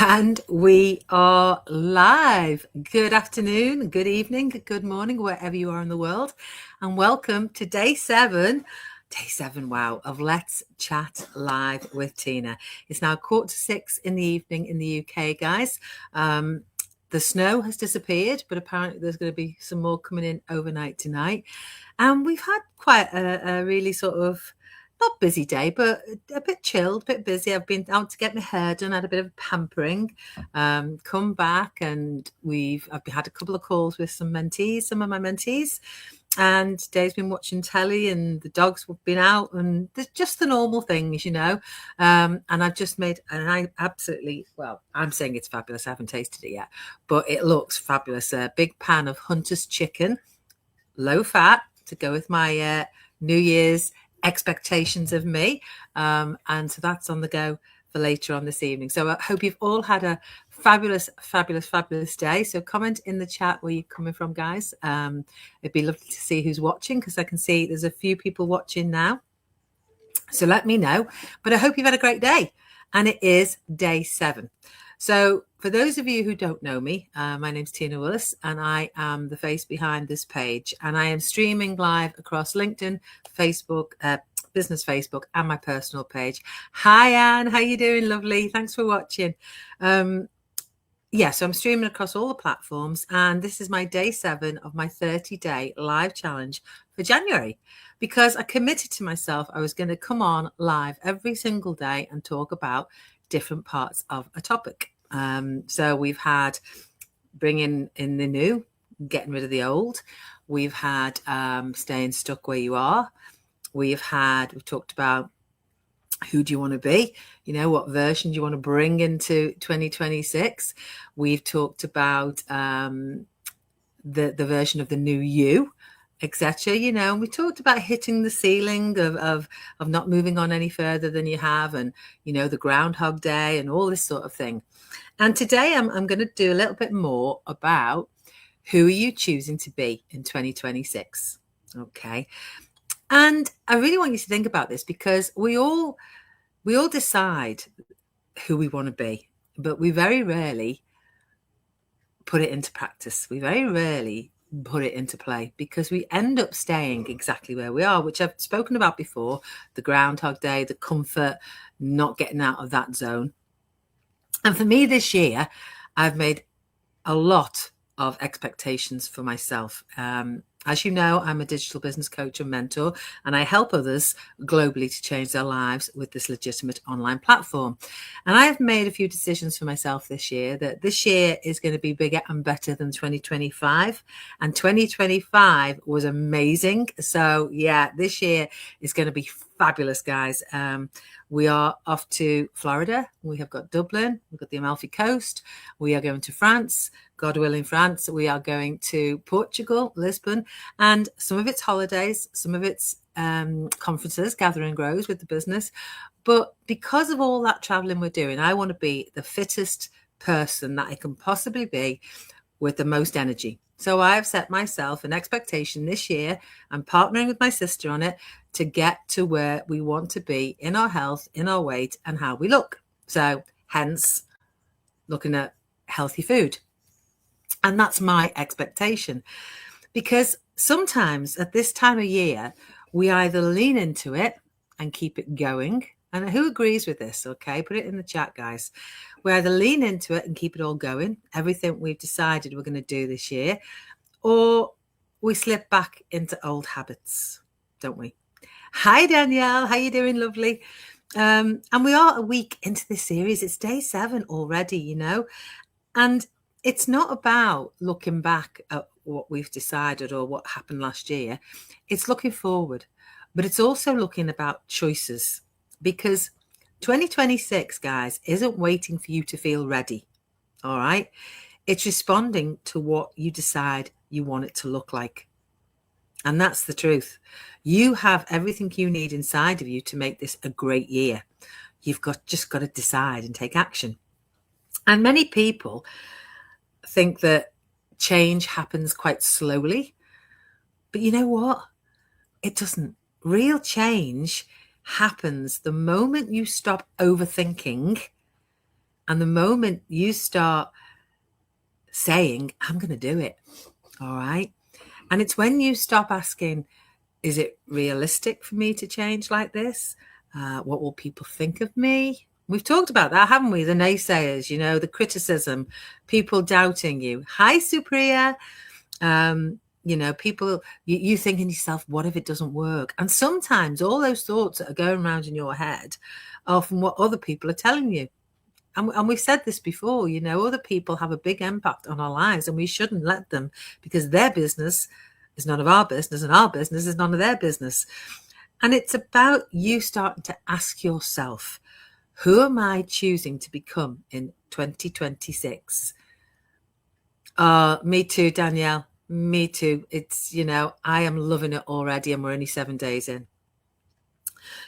And we are live. Good afternoon, good evening, good morning, wherever you are in the world. And welcome to day seven, wow, of Let's Chat Live with Tina. It's now 5:45 in the evening in the UK, guys. The snow has disappeared, but apparently there's going to be some more coming in overnight tonight. And we've had quite a really sort of not busy day, but a bit chilled, a bit busy. I've been out to get my hair done, had a bit of pampering, come back, and I've had a couple of calls with some of my mentees. And today's been watching telly, and the dogs have been out, and there's just the normal things, And I've just made, and I absolutely, well, I'm saying it's fabulous. I haven't tasted it yet, but it looks fabulous. A big pan of Hunter's chicken, low fat, to go with my New Year's expectations of me. And so that's on the go for later on this evening. So I hope you've all had a fabulous day. So comment in the chat where you're coming from, guys. It'd be lovely to see who's watching, because I can see there's a few people watching now. So let me know. But I hope you've had a great day. And it is day 7. So for those of you who don't know me, my name's Tina Willis, and I am the face behind this page. And I am streaming live across LinkedIn, Facebook, business Facebook, and my personal page. Hi, Anne. How you doing? Lovely. Thanks for watching. So I'm streaming across all the platforms, and this is my day 7 of my 30-day live challenge for January, because I committed to myself I was going to come on live every single day and talk about different parts of a topic. So we've had bringing in the new, getting rid of the old. We've had staying stuck where you are. We've talked about who do you want to be? What version do you want to bring into 2026? We've talked about the version of the new you, etc. And we talked about hitting the ceiling of not moving on any further than you have, and the Groundhog Day and all this sort of thing. And today I'm going to do a little bit more about who are you choosing to be in 2026. Okay. And I really want you to think about this, because we all decide who we want to be, but we very rarely put it into practice. We very rarely put it into play, because we end up staying exactly where we are, which I've spoken about before, the Groundhog Day, the comfort, not getting out of that zone. And for me this year, I've made a lot of expectations for myself. As you know, I'm a digital business coach and mentor, and I help others globally to change their lives with this legitimate online platform. And I have made a few decisions for myself this year, that this year is going to be bigger and better than 2025. And 2025 was amazing. So yeah, this year is going to be fabulous, guys. We are off to Florida. We have got Dublin. We've got the Amalfi Coast. We are going to France. God willing, France. We are going to Portugal, Lisbon, and some of it's holidays, some of it's conferences, gathering grows with the business. But because of all that traveling we're doing, I want to be the fittest person that I can possibly be, with the most energy. So I've set myself an expectation this year. I'm partnering with my sister on it, to get to where we want to be in our health, in our weight, and how we look. So hence looking at healthy food. And that's my expectation, because sometimes at this time of year, we either lean into it and keep it going. And who agrees with this? Okay, put it in the chat, guys. We either lean into it and keep it all going, everything we've decided we're going to do this year, or we slip back into old habits, don't we? Hi, Danielle. How you doing? Lovely. And we are a week into this series. It's day 7 already, and it's not about looking back at what we've decided or what happened last year. It's looking forward, but it's also looking about choices, because 2026, guys, isn't waiting for you to feel ready. All right. It's responding to what you decide you want it to look like. And that's the truth. You have everything you need inside of you to make this a great year. You've just got to decide and take action. And many people think that change happens quite slowly. But you know what? It doesn't. Real change happens the moment you stop overthinking And the moment you start saying, I'm going to do it, all right? And it's when you stop asking, is it realistic for me to change like this? What will people think of me? We've talked about that, haven't we? The naysayers, the criticism, people doubting you. Hi, Supriya. People, you thinking to yourself, what if it doesn't work? And sometimes all those thoughts that are going around in your head are from what other people are telling you. And we've said this before, other people have a big impact on our lives, and we shouldn't let them, because their business is none of our business and our business is none of their business. And it's about you starting to ask yourself, who am I choosing to become in 2026? Me too, Danielle. Me too. It's, I am loving it already, and we're only 7 days in.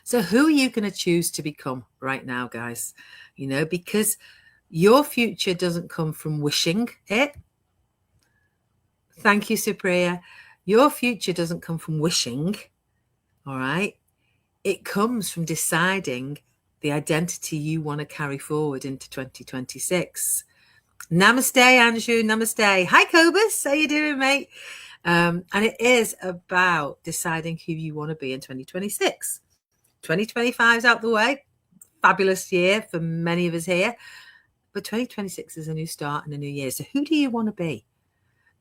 So who are you going to choose to become right now, guys? Because your future doesn't come from wishing it. Thank you, Supriya. Your future doesn't come from wishing, all right? It comes from deciding the identity you want to carry forward into 2026. Namaste, Anju. Namaste. Hi, Cobus. How you doing, mate? And it is about deciding who you want to be in 2026. 2025 is out the way. Fabulous year for many of us here. But 2026 is a new start and a new year. So who do you want to be?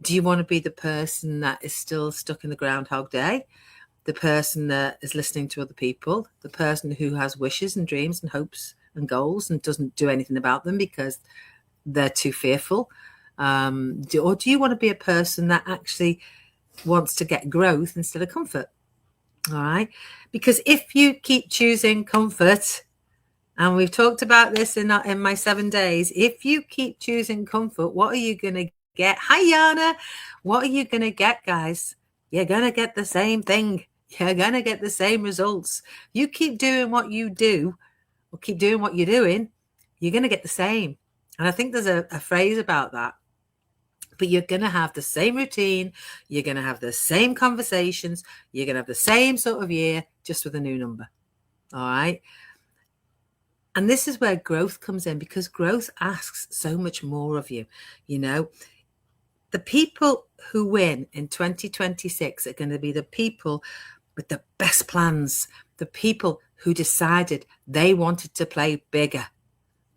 Do you want to be the person that is still stuck in the Groundhog Day? The person that is listening to other people? The person who has wishes and dreams and hopes and goals and doesn't do anything about them because they're too fearful? Or do you want to be a person that actually wants to get growth instead of comfort? All right. Because if you keep choosing comfort, and we've talked about this in my 7 days, if you keep choosing comfort, what are you going to get? Hi, Yana. What are you going to get, guys? You're going to get the same thing. You're going to get the same results. You keep doing what you do, or keep doing what you're doing, you're going to get the same. And I think there's a phrase about that. But you're going to have the same routine. You're going to have the same conversations. You're going to have the same sort of year, just with a new number. All right. And this is where growth comes in, because growth asks so much more of you. The people who win in 2026 are going to be the people with the best plans, the people who decided they wanted to play bigger.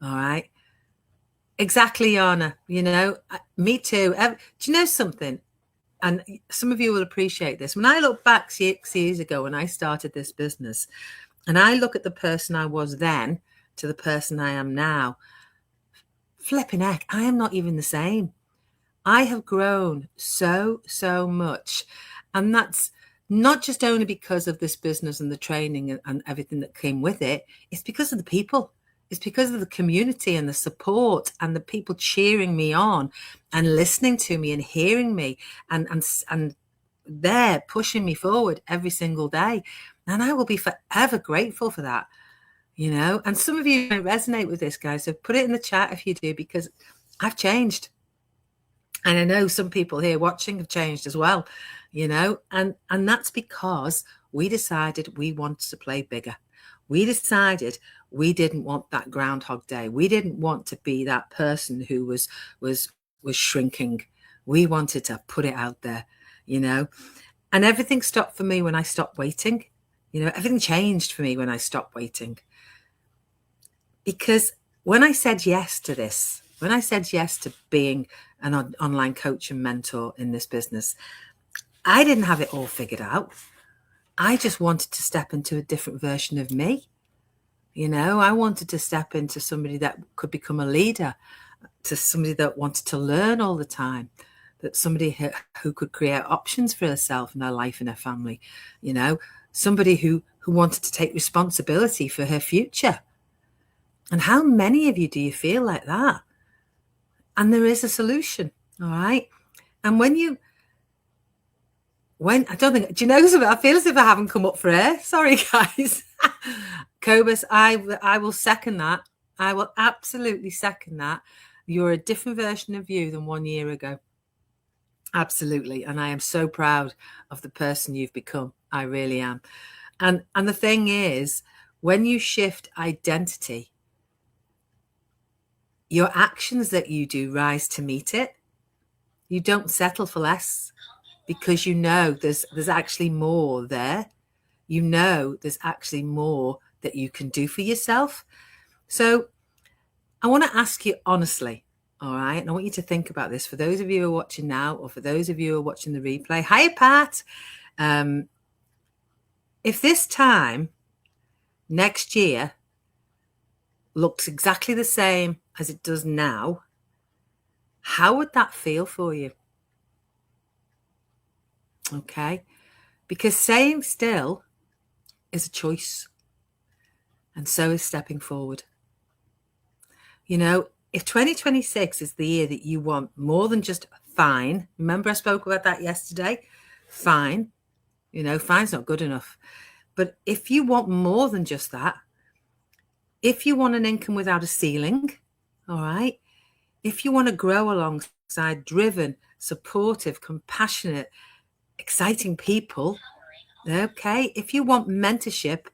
All right. Exactly, Yana. Me too. Do you know something? And some of you will appreciate this. When I look back 6 years ago when I started this business, and I look at the person I was then to the person I am now, flipping heck, I am not even the same. I have grown so much. And that's not just only because of this business and the training and everything that came with it. It's because of the people. It's because of the community and the support and the people cheering me on and listening to me and hearing me and they're pushing me forward every single day. And I will be forever grateful for that, And some of you may resonate with this, guys. So put it in the chat if you do, because I've changed. And I know some people here watching have changed as well, and that's because we decided we wanted to play bigger. We decided we didn't want that Groundhog Day. We didn't want to be that person who was shrinking. We wanted to put it out there, and everything stopped for me when I stopped waiting. Everything changed for me when I stopped waiting. Because when I said yes to this, when I said yes to being an online coach and mentor in this business, I didn't have it all figured out. I just wanted to step into a different version of me. I wanted to step into somebody that could become a leader, to somebody that wanted to learn all the time, that somebody who could create options for herself and her life and her family, somebody who wanted to take responsibility for her future. And how many of you do you feel like that? And there is a solution, all right? And when I don't think, do you know something? I feel as if I haven't come up for air. Sorry, guys. Cobus, I will second that. I will absolutely second that. You're a different version of you than 1 year ago. Absolutely. And I am so proud of the person you've become. I really am. And the thing is, when you shift identity, Your actions that you do rise to meet it. You don't settle for less because you know there's actually more there. You know there's actually more that you can do for yourself. So I want to ask you honestly, all right? And I want you to think about this for those of you who are watching now or for those of you who are watching the replay. Hi, Pat. If this time next year looks exactly the same as it does now, how would that feel for you? Okay? Because staying still is a choice, and so is stepping forward. You know, if 2026 is the year that you want more than just fine, remember I spoke about that yesterday? Fine. You know, fine's not good enough. But if you want more than just that, if you want an income without a ceiling, all right, if you want to grow alongside driven, supportive, compassionate, exciting people, okay, if you want mentorship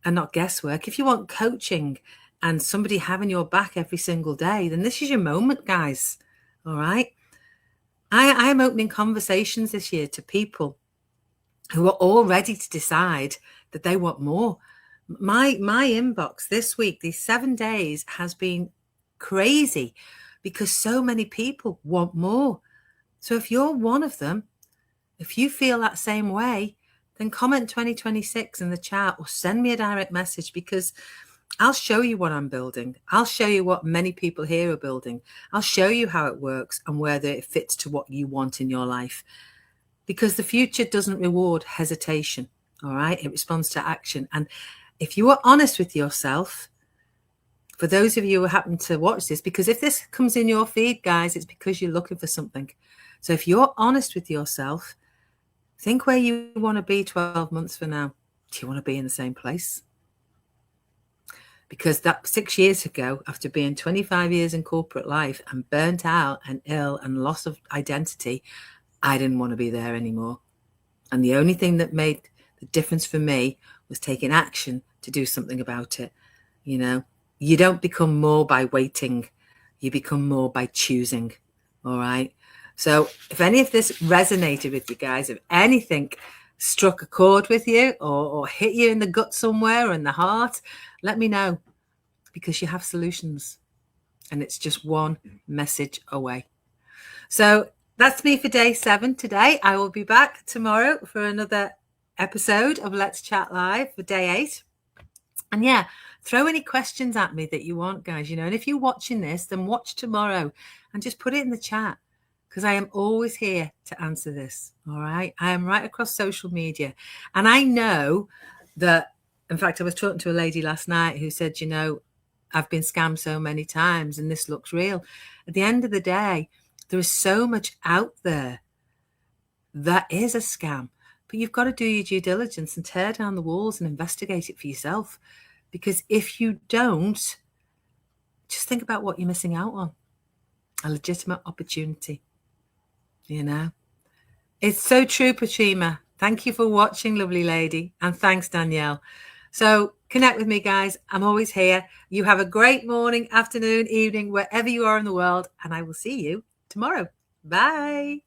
and not guesswork, if you want coaching and somebody having your back every single day, then this is your moment, guys. All right. I am opening conversations this year to people who are all ready to decide that they want more. My inbox this week, these 7 days, has been crazy because so many people want more. So if you're one of them, if you feel that same way, then comment 2026 in the chat or send me a direct message, because I'll show you what I'm building. I'll show you what many people here are building. I'll show you how it works and whether it fits to what you want in your life. Because the future doesn't reward hesitation, all right? It responds to action. And if you are honest with yourself, for those of you who happen to watch this, because if this comes in your feed, guys, it's because you're looking for something. So if you're honest with yourself, think where you want to be 12 months from now. Do you want to be in the same place? Because that 6 years ago, after being 25 years in corporate life and burnt out and ill and loss of identity, I didn't want to be there anymore. And the only thing that made the difference for me was taking action to do something about it. You know, you don't become more by waiting. You become more by choosing. All right. So if any of this resonated with you guys, if anything struck a chord with you or hit you in the gut somewhere or in the heart, let me know, because you have solutions and it's just one message away. So that's me for day 7 today. I will be back tomorrow for another episode of Let's Chat Live for day 8. And yeah, throw any questions at me that you want, guys, you know, and if you're watching this, then watch tomorrow and just put it in the chat, because I am always here to answer this. All right. I am right across social media. And I know that, in fact, I was talking to a lady last night who said, you know, I've been scammed so many times and this looks real. At the end of the day, there is so much out there that is a scam, but you've got to do your due diligence and tear down the walls and investigate it for yourself. Because if you don't, just think about what you're missing out on. A legitimate opportunity, you know. It's so true, Patrima. Thank you for watching, lovely lady. And thanks, Danielle. So connect with me, guys. I'm always here. You have a great morning, afternoon, evening, wherever you are in the world. And I will see you tomorrow. Bye.